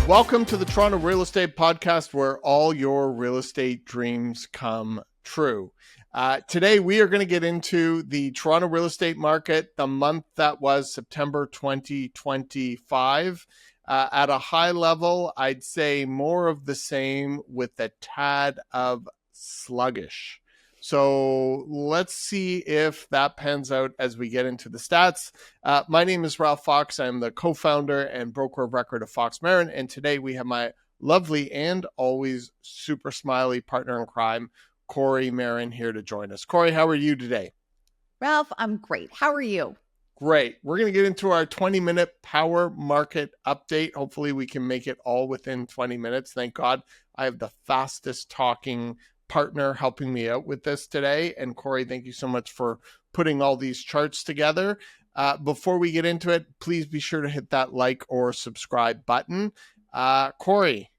Welcome to the Toronto Real Estate Podcast, where all your real estate dreams come true. Today, we are going to get into the Toronto real estate market, the month that was September 2025. At a high level, I'd say more of the same with a tad of sluggish. So let's see if that pans out as we get into the stats. My name is Ralph Fox. I'm the co-founder and broker of record of Fox Marin. And today we have my lovely and always super smiley partner in crime, Kori Marin, here to join us. Kori, how are you today? Ralph, I'm great. How are you? Great. We're going to get into our 20-minute power market update. Hopefully we can make it all within 20 minutes. Thank God I have the fastest talking partner helping me out with this today. And Kori, thank you so much for putting all these charts together. Before we get into it, please be sure to hit that like or subscribe button. Kori.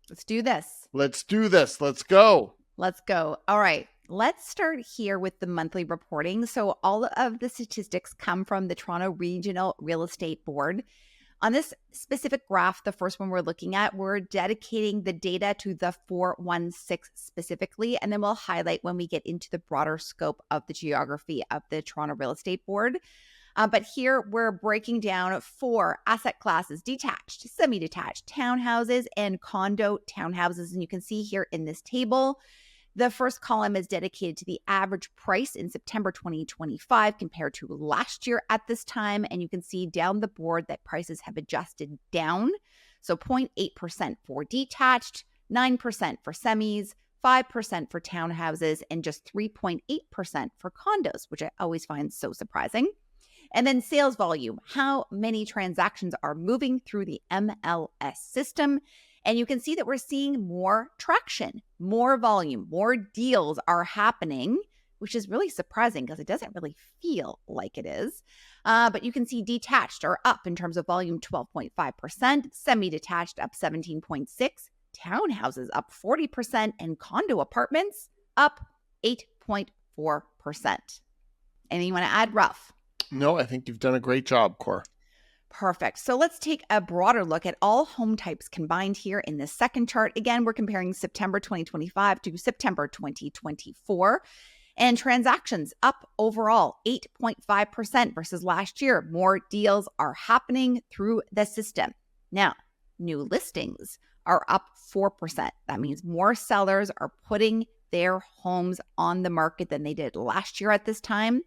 Let's do this. Let's do this. Let's go. Let's go. All right. Let's start here with the monthly reporting. So all of the statistics come from the Toronto Regional Real Estate Board. On this specific graph, the first one we're looking at, we're dedicating the data to the 416 specifically, and then we'll highlight when we get into the broader scope of the geography of the Toronto Real Estate Board. But here we're breaking down 4 asset classes: detached, semi-detached, townhouses, and condo townhouses. And you can see here in this table, the first column is dedicated to the average price in September 2025 compared to last year at this time. And you can see down the board that prices have adjusted down. So 0.8% for detached, 9% for semis, 5% for townhouses, and just 3.8% for condos, which I always find so surprising. And then sales volume, how many transactions are moving through the MLS system. And you can see that we're seeing more traction, more volume, more deals are happening, which is really surprising because it doesn't really feel like it is. But you can see detached are up in terms of volume 12.5%, semi-detached up 17.6%, townhouses up 40%, and condo apartments up 8.4%. Anything you want to add, Ralph? No, I think you've done a great job, Kori. Perfect. So let's take a broader look at all home types combined here in this second chart. Again, we're comparing September 2025 to September 2024. And transactions up overall 8.5% versus last year. More deals are happening through the system. Now, new listings are up 4%. That means more sellers are putting their homes on the market than they did last year at this time.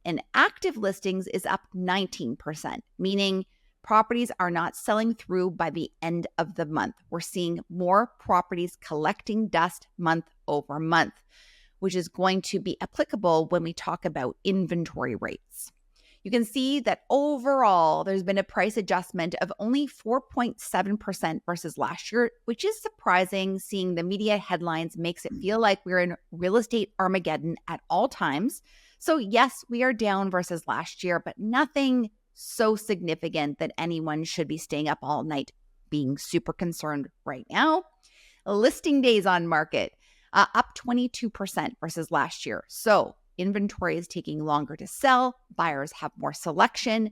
And active listings is up 19%, meaning properties are not selling through by the end of the month. We're seeing more properties collecting dust month over month, which is going to be applicable when we talk about inventory rates. You can see that overall, there's been a price adjustment of only 4.7% versus last year, which is surprising. Seeing the media headlines makes it feel like we're in real estate Armageddon at all times. So yes, we are down versus last year, but nothing so significant that anyone should be staying up all night being super concerned right now. Listing days on market, up 22% versus last year. So inventory is taking longer to sell. Buyers have more selection.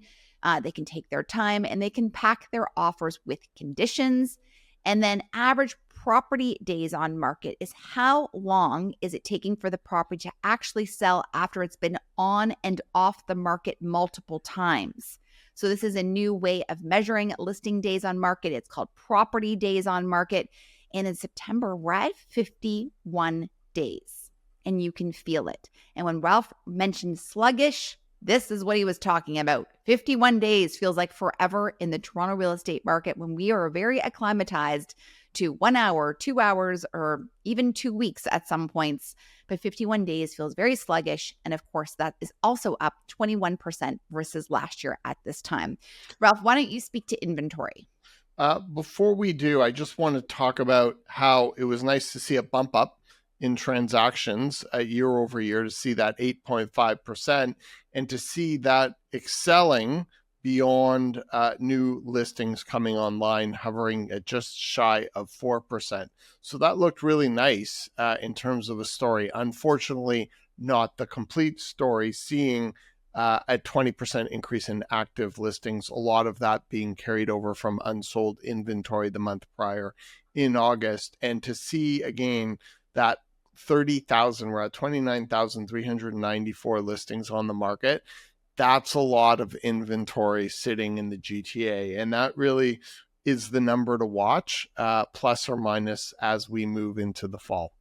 They can take their time and they can pack their offers with conditions. And then average property days on market is how long is it taking for the property to actually sell after it's been on and off the market multiple times. So this is a new way of measuring listing days on market. It's called property days on market. And in September, we're at 51 days. And you can feel it. And when Ralph mentioned sluggish, this is what he was talking about. 51 days feels like forever in the Toronto real estate market when we are very acclimatized to 1 hour, 2 hours, or even 2 weeks at some points. But 51 days feels very sluggish. And of course, that is also up 21% versus last year at this time. Ralph, why don't you speak to inventory? Before we do, I just want to talk about how it was nice to see a bump up in transactions year over year, to see that 8.5% and to see that excelling beyond new listings coming online, hovering at just shy of 4%. So that looked really nice in terms of a story. Unfortunately, not the complete story, seeing a 20% increase in active listings, a lot of that being carried over from unsold inventory the month prior in August. And to see again that 30,000, we're at 29,394 listings on the market. That's a lot of inventory sitting in the GTA. And that really is the number to watch, plus or minus, as we move into the fall.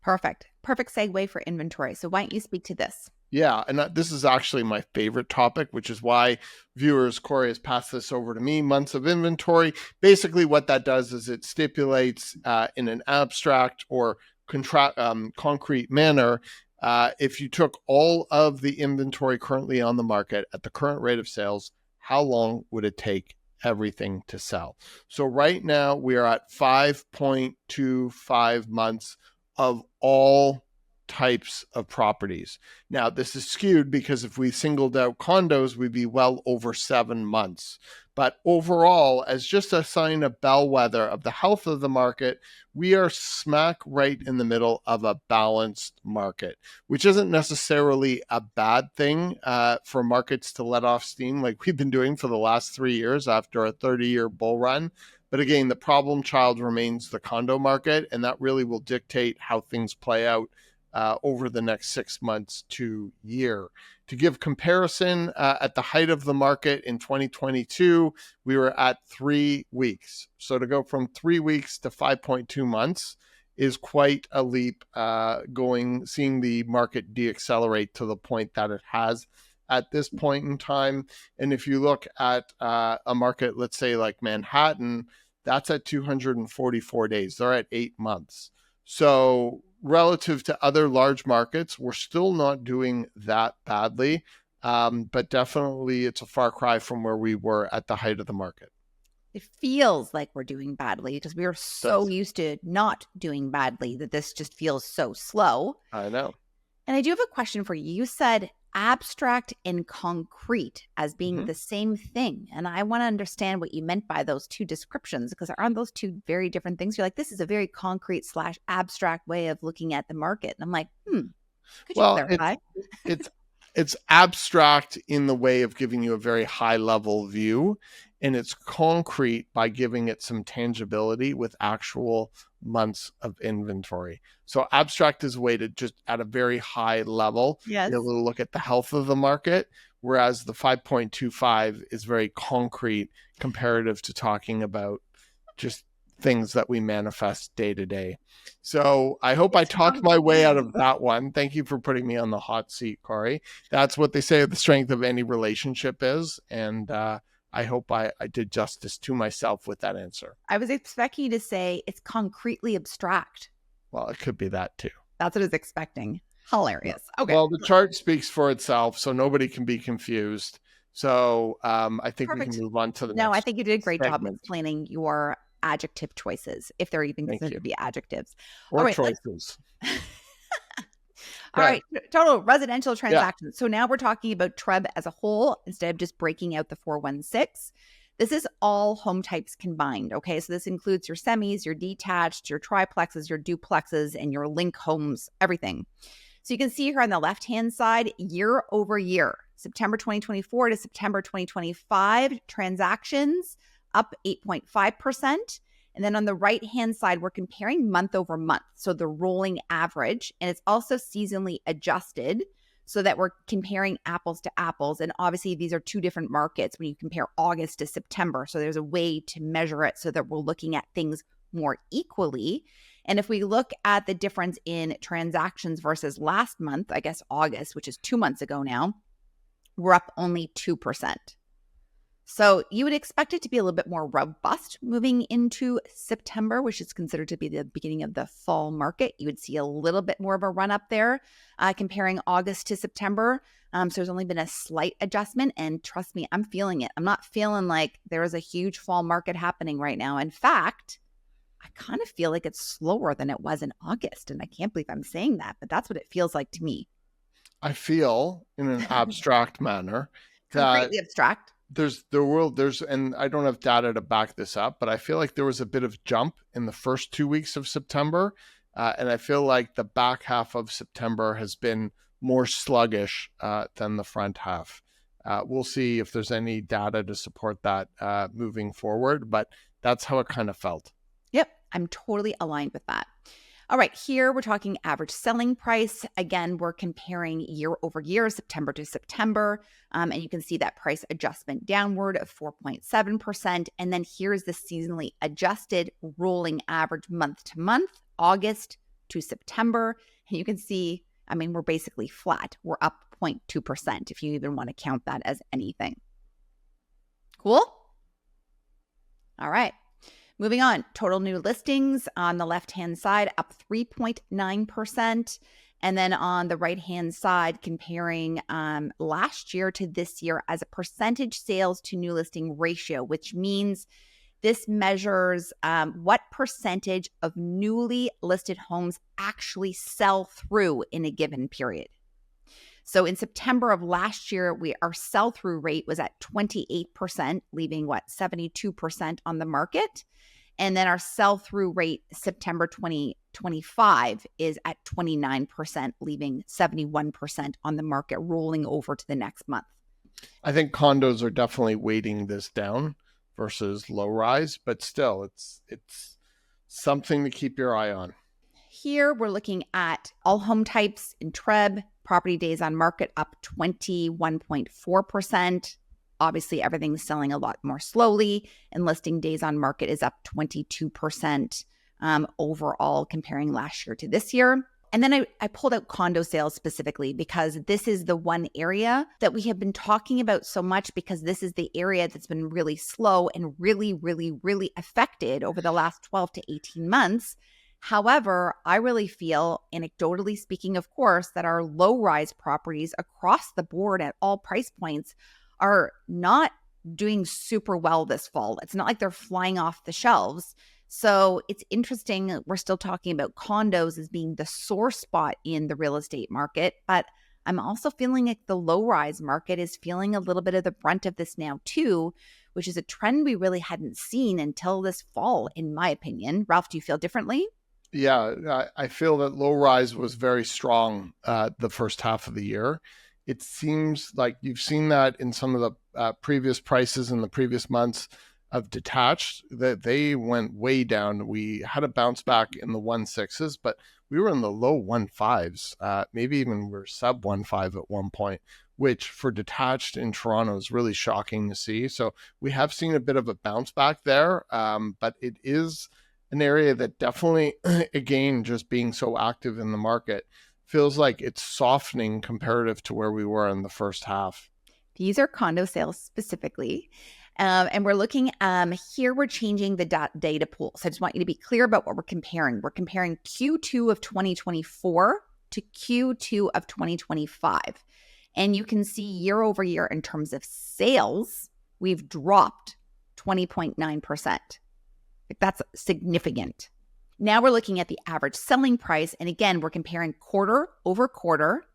Perfect. Perfect segue for inventory. So why don't you speak to this? Yeah, and this is actually my favorite topic, which is why viewers, Kori has passed this over to me, months of inventory. Basically, what that does is it stipulates in an abstract or concrete manner, if you took all of the inventory currently on the market at the current rate of sales, how long would it take everything to sell? So right now, we are at 5.25 months of all types of properties. Now, this is skewed because if we singled out condos, we'd be well over 7 months. But overall, as just a sign of bellwether of the health of the market, we are smack right in the middle of a balanced market, which isn't necessarily a bad thing for markets to let off steam like we've been doing for the last 3 years after a 30-year bull run. But again, the problem child remains the condo market, and that really will dictate how things play out over the next 6 months to year. To give comparison, at the height of the market in 2022, we were at 3 weeks. So to go from 3 weeks to 5.2 months is quite a leap, seeing the market deaccelerate to the point that it has at this point in time. And if you look at a market, let's say like Manhattan, that's at 244 days. They're at 8 months. So relative to other large markets, we're still not doing that badly, but definitely it's a far cry from where we were at the height of the market. It feels like we're doing badly because we are so used to not doing badly that this just feels so slow. I know. And I do have a question for you. You said abstract and concrete as being the same thing. And I want to understand what you meant by those two descriptions, because aren't those two very different things? You're like, this is a very concrete / abstract way of looking at the market. And I'm like, could you clarify? It's abstract in the way of giving you a very high level view, and it's concrete by giving it some tangibility with actual months of inventory. So abstract is a way to just at a very high level be able to look at the health of the market, whereas the 5.25 is very concrete comparative to talking about just things that we manifest day to day. So I hope I talked my way out of that one. Thank you for putting me on the hot seat, Kori. That's what they say the strength of any relationship is. And I hope I did justice to myself with that answer. I was expecting you to say it's concretely abstract. Well, it could be that too. That's what I was expecting. Hilarious. Okay. Well, the chart speaks for itself, so nobody can be confused. So I think we can move on to the next. No, I think you did a great segment. job explaining your adjective choices, if they're even considered to be adjectives. Or choices. All right, total residential transactions. Yeah. So now we're talking about TRREB as a whole instead of just breaking out the 416. This is all home types combined, okay? So this includes your semis, your detached, your triplexes, your duplexes, and your link homes, everything. So you can see here on the left-hand side, year over year, September 2024 to September 2025, transactions up 8.5%. And then on the right-hand side, we're comparing month over month. So the rolling average, and it's also seasonally adjusted so that we're comparing apples to apples. And obviously these are two different markets when you compare August to September. So there's a way to measure it so that we're looking at things more equally. And if we look at the difference in transactions versus last month, I guess August, which is 2 months ago now, we're up only 2%. So you would expect it to be a little bit more robust moving into September, which is considered to be the beginning of the fall market. You would see a little bit more of a run up there comparing August to September. So there's only been a slight adjustment. And trust me, I'm feeling it. I'm not feeling like there is a huge fall market happening right now. In fact, I kind of feel like it's slower than it was in August. And I can't believe I'm saying that, but that's what it feels like to me. I feel in an abstract manner that completely abstract. And I don't have data to back this up, but I feel like there was a bit of jump in the first 2 weeks of September. And I feel like the back half of September has been more sluggish than the front half. We'll see if there's any data to support that moving forward, but that's how it kind of felt. Yep, I'm totally aligned with that. All right, here we're talking average selling price. Again, we're comparing year over year, September to September. And you can see that price adjustment downward of 4.7%. And then here's the seasonally adjusted rolling average month to month, August to September. And you can see, I mean, we're basically flat. We're up 0.2% if you even want to count that as anything. Cool? All right. Moving on, total new listings on the left-hand side up 3.9%. And then on the right-hand side, comparing last year to this year as a percentage sales to new listing ratio, which means this measures what percentage of newly listed homes actually sell through in a given period. So in September of last year, our sell-through rate was at 28%, leaving 72% on the market. And then our sell-through rate September 2025 is at 29%, leaving 71% on the market, rolling over to the next month. I think condos are definitely weighting this down versus low rise, but still it's something to keep your eye on. Here we're looking at all home types in TRREB, property days on market up 21.4%. Obviously, everything's selling a lot more slowly, and listing days on market is up 22% overall comparing last year to this year. And then I pulled out condo sales specifically because this is the one area that we have been talking about so much, because this is the area that's been really slow and really, really, really affected over the last 12 to 18 months. However, I really feel, anecdotally speaking, of course, that our low-rise properties across the board at all price points are not doing super well this fall. It's not like they're flying off the shelves. So it's interesting. We're still talking about condos as being the sore spot in the real estate market, but I'm also feeling like the low-rise market is feeling a little bit of the brunt of this now too, which is a trend we really hadn't seen until this fall, in my opinion. Ralph, do you feel differently? Yeah, I feel that low rise was very strong the first half of the year. It seems like you've seen that in some of the previous prices in the previous months of detached, that they went way down. We had a bounce back in the 1.6s, but we were in the low 1.5s. Maybe even we're sub 1.5 at one point, which for detached in Toronto is really shocking to see. So we have seen a bit of a bounce back there, but it is an area that definitely, again, just being so active in the market, feels like it's softening comparative to where we were in the first half. These are condo sales specifically. And we're looking here, we're changing the data pool. So I just want you to be clear about what we're comparing. We're comparing Q2 of 2024 to Q2 of 2025. And you can see year over year in terms of sales, we've dropped 20.9%. That's significant. Now we're looking at the average selling price. And again, we're comparing quarter over quarter.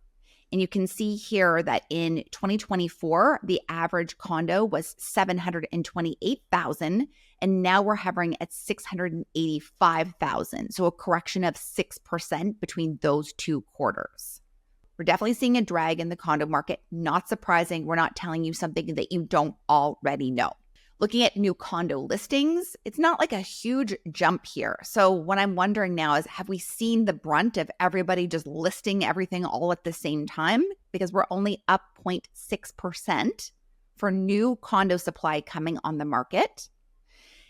And you can see here that in 2024, the average condo was $728,000. And now we're hovering at $685,000. So a correction of 6% between those two quarters. We're definitely seeing a drag in the condo market. Not surprising. We're not telling you something that you don't already know. Looking at new condo listings, it's not like a huge jump here. So what I'm wondering now is, have we seen the brunt of everybody just listing everything all at the same time? Because we're only up 0.6% for new condo supply coming on the market.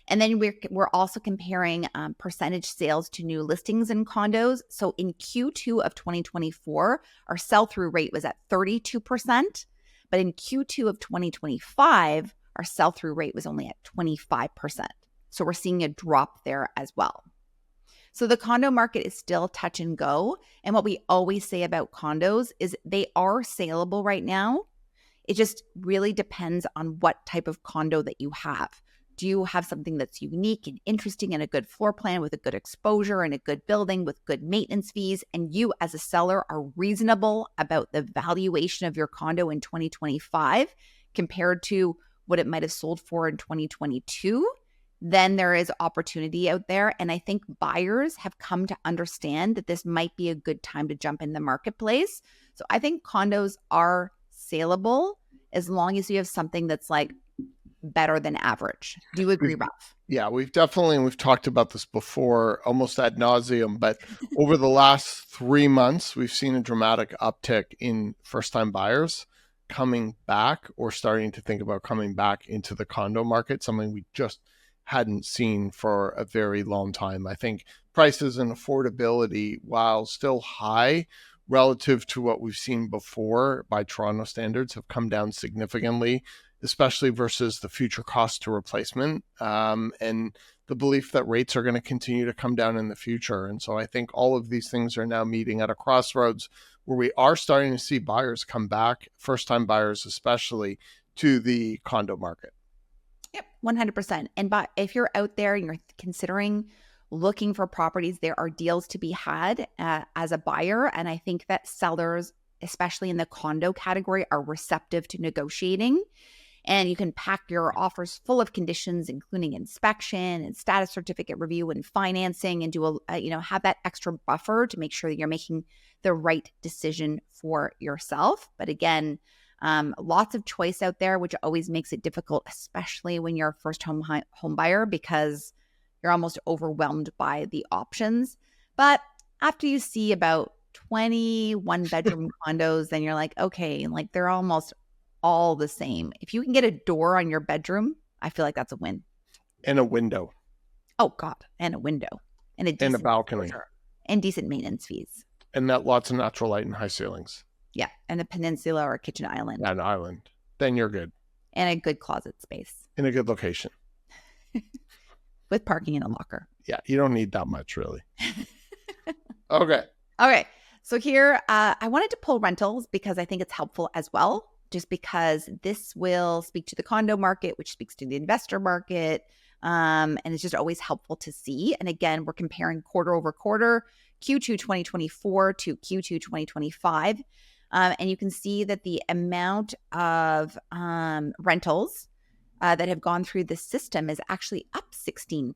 And then we're also comparing percentage sales to new listings in condos. So in Q2 of 2024, our sell-through rate was at 32%. But in Q2 of 2025, our sell-through rate was only at 25%. So we're seeing a drop there as well. So the condo market is still touch and go. And what we always say about condos is they are saleable right now. It just really depends on what type of condo that you have. Do you have something that's unique and interesting and a good floor plan with a good exposure and a good building with good maintenance fees, and you as a seller are reasonable about the valuation of your condo in 2025 compared to what it might have sold for in 2022, then there is opportunity out there. And I think buyers have come to understand that this might be a good time to jump in the marketplace. So I think condos are saleable as long as you have something that's like better than average. Do you agree, Ralph? Yeah, we've talked about this before almost ad nauseum, but over the last 3 months, we've seen a dramatic uptick in first-time buyers coming back or starting to think about coming back into the condo market, something we just hadn't seen for a very long time. I think prices and affordability, while still high relative to what we've seen before by Toronto standards, have come down significantly, especially versus the future cost to replacement, and the belief that rates are going to continue to come down in the future. And so I think all of these things are now meeting at a crossroads where we are starting to see buyers come back, first-time buyers especially, to the condo market. Yep, 100%. And if you're out there and you're considering looking for properties, there are deals to be had as a buyer. And I think that sellers, especially in the condo category, are receptive to negotiating. And you can pack your offers full of conditions, including inspection and status certificate review and financing, and do have that extra buffer to make sure that you're making the right decision for yourself. But again, lots of choice out there, which always makes it difficult, especially when you're a first home buyer, because you're almost overwhelmed by the options. But after you see about 20 one-bedroom condos, then you're like, okay, like they're almost all the same. If you can get a door on your bedroom, I feel like that's a win. And a window. Oh God, and a window. And a balcony. And decent maintenance fees. And lots of natural light and high ceilings. Yeah, and a peninsula or a kitchen island. Yeah, an island. Then you're good. And a good closet space. In a good location. With parking in a locker. Yeah, you don't need that much, really. Okay. So here, I wanted to pull rentals because I think it's helpful as well, just because this will speak to the condo market, which speaks to the investor market. And it's just always helpful to see. And again, we're comparing quarter over quarter, Q2 2024 to Q2 2025. And you can see that the amount of rentals that have gone through the system is actually up 16%,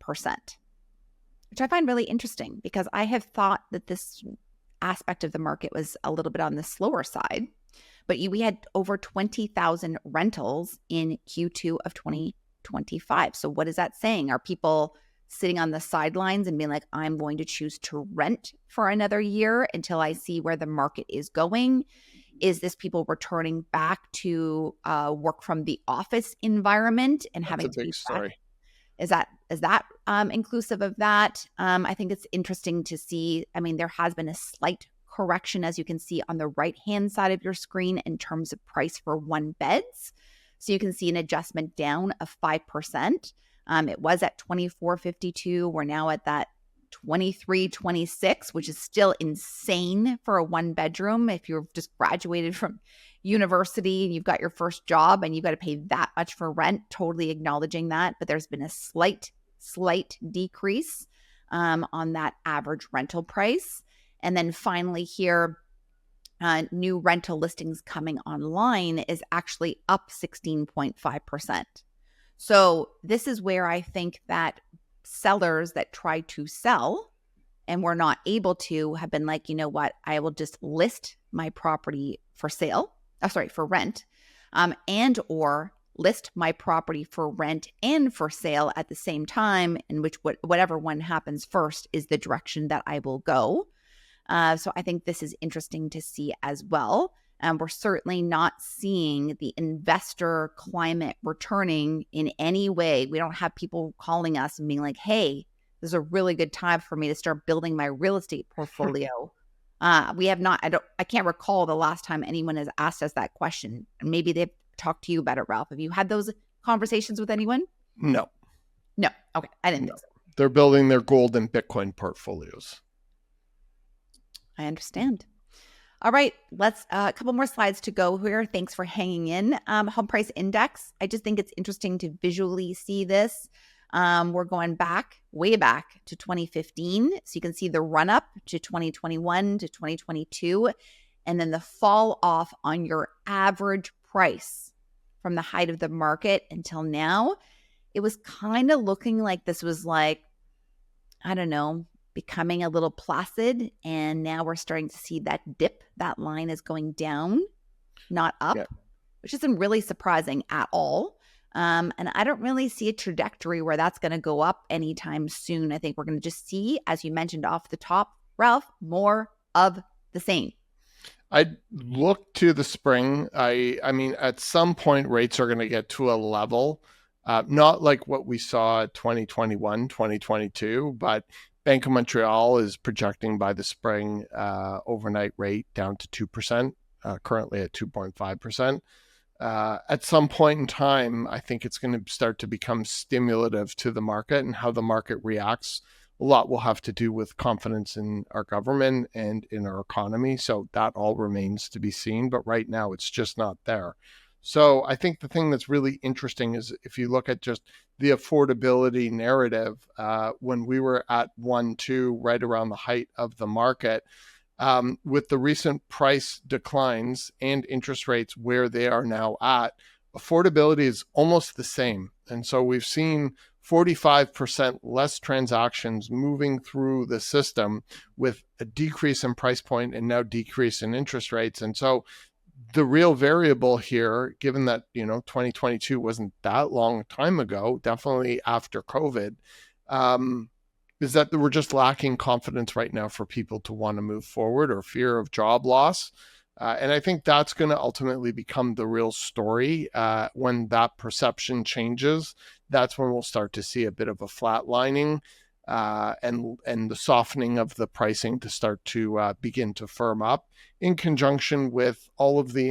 which I find really interesting because I have thought that this aspect of the market was a little bit on the slower side. But we had over 20,000 rentals in Q2 of 2025. So what is that saying? Are people sitting on the sidelines and being like, I'm going to choose to rent for another year until I see where the market is going? Is this people returning back to work from the office environment and having to be back? Is that inclusive of that? I think it's interesting to see. I mean, there has been a slight correction, as you can see on the right-hand side of your screen, in terms of price for one beds. So you can see an adjustment down of 5%. It was at $24.52. We're now at that $23.26, which is still insane for a one bedroom. If you've just graduated from university and you've got your first job and you've got to pay that much for rent, totally acknowledging that. But there's been a slight decrease on that average rental price. And then finally here, new rental listings coming online is actually up 16.5%. So this is where I think that sellers that try to sell and were not able to have been like, you know what, I will just list my property for rent, and or list my property for rent and for sale at the same time, in which whatever one happens first is the direction that I will go. So I think this is interesting to see as well. We're certainly not seeing the investor climate returning in any way. We don't have people calling us and being like, hey, this is a really good time for me to start building my real estate portfolio. We have not. I can't recall the last time anyone has asked us that question. Maybe they've talked to you about it, Ralph. Have you had those conversations with anyone? No. Okay. I didn't think so. They're building their gold and Bitcoin portfolios. I understand. All right, let's a couple more slides to go here. Thanks for hanging in. Home price index. I just think it's interesting to visually see this. We're going way back to 2015. So you can see the run up to 2021 to 2022, and then the fall off on your average price from the height of the market until now. It was kind of looking like this was like, I don't know, becoming a little placid. And now we're starting to see that dip. That line is going down, not up, which isn't really surprising at all. And I don't really see a trajectory where that's going to go up anytime soon. I think we're going to just see, as you mentioned off the top, Ralph, more of the same. I'd look to the spring. I mean, at some point, rates are going to get to a level, not like what we saw 2021, 2022, but Bank of Montreal is projecting by the spring overnight rate down to 2%, currently at 2.5%. At some point in time, I think it's going to start to become stimulative to the market, and how the market reacts. A lot will have to do with confidence in our government and in our economy. So that all remains to be seen. But right now, it's just not there. So I think the thing that's really interesting is if you look at just the affordability narrative, when we were at 1.2, right around the height of the market, with the recent price declines and interest rates where they are now at, affordability is almost the same. And so we've seen 45% less transactions moving through the system with a decrease in price point and now decrease in interest rates. And so the real variable here, given that, 2022 wasn't that long time ago, definitely after COVID, is that we're just lacking confidence right now for people to want to move forward, or fear of job loss. And I think that's going to ultimately become the real story. When that perception changes, that's when we'll start to see a bit of a flatlining and the softening of the pricing to start to begin to firm up, in conjunction with all of the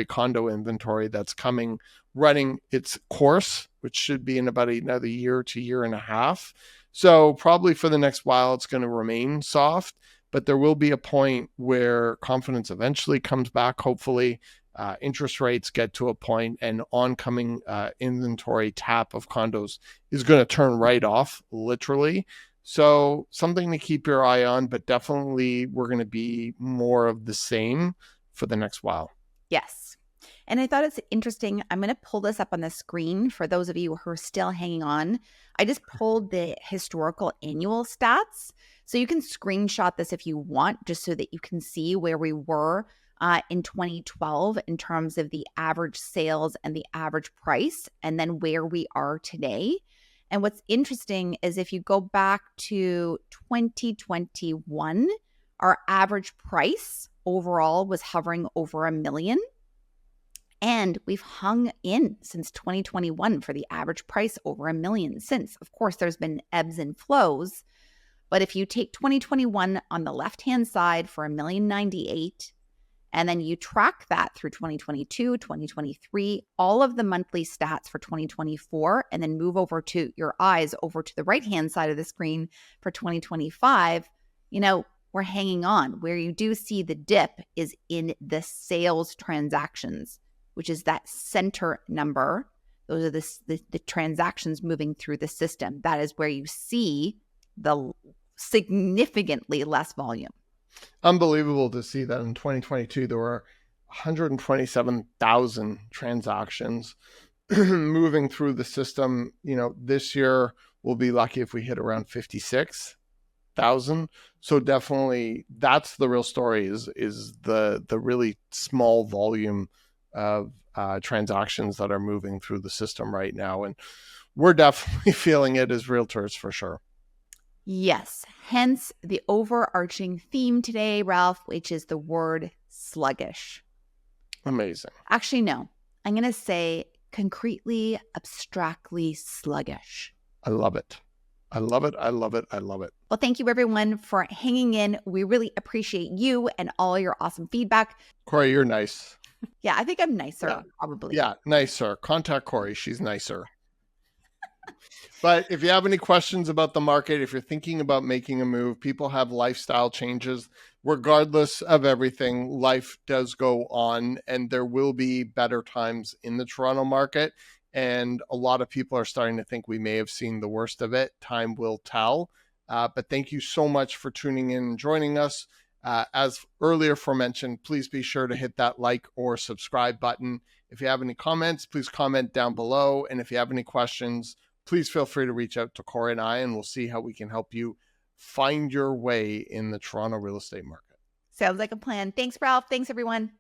condo inventory that's coming, running its course, which should be in about another year to year and a half. So probably for the next while, it's going to remain soft. But there will be a point where confidence eventually comes back, hopefully. Interest rates get to a point, and oncoming inventory tap of condos is going to turn right off, literally. So something to keep your eye on, but definitely we're going to be more of the same for the next while. Yes. And I thought it's interesting. I'm going to pull this up on the screen for those of you who are still hanging on. I just pulled the historical annual stats. So you can screenshot this if you want, just so that you can see where we were in 2012 in terms of the average sales and the average price, and then where we are today. And what's interesting is if you go back to 2021, our average price overall was hovering over $1 million. And we've hung in since 2021 for the average price over $1 million since. Of course, there's been ebbs and flows. But if you take 2021 on the left-hand side for $1,098,000, and then you track that through 2022, 2023, all of the monthly stats for 2024, and then move over to your eyes over to the right-hand side of the screen for 2025, we're hanging on. Where you do see the dip is in the sales transactions, which is that center number. Those are the transactions moving through the system. That is where you see the significantly less volume. Unbelievable to see that in 2022, there were 127,000 transactions moving through the system. This year we'll be lucky if we hit around 56,000. So definitely that's the real story, is the really small volume of transactions that are moving through the system right now. And we're definitely feeling it as realtors for sure. Yes, hence the overarching theme today, Ralph, which is the word sluggish. Amazing. Actually, no, I'm going to say concretely, abstractly sluggish. I love it. I love it. I love it. I love it. Well, thank you everyone for hanging in. We really appreciate you and all your awesome feedback. Kori, you're nice. Yeah, I think I'm nicer, probably. Yeah, nicer. Contact Kori. She's nicer. But if you have any questions about the market, if you're thinking about making a move, people have lifestyle changes. Regardless of everything, life does go on, and there will be better times in the Toronto market. And a lot of people are starting to think we may have seen the worst of it. Time will tell. But thank you so much for tuning in and joining us. As earlier aforementioned, please be sure to hit that like or subscribe button. If you have any comments, please comment down below. And if you have any questions, please feel free to reach out to Kori and I, and we'll see how we can help you find your way in the Toronto real estate market. Sounds like a plan. Thanks, Ralph. Thanks, everyone.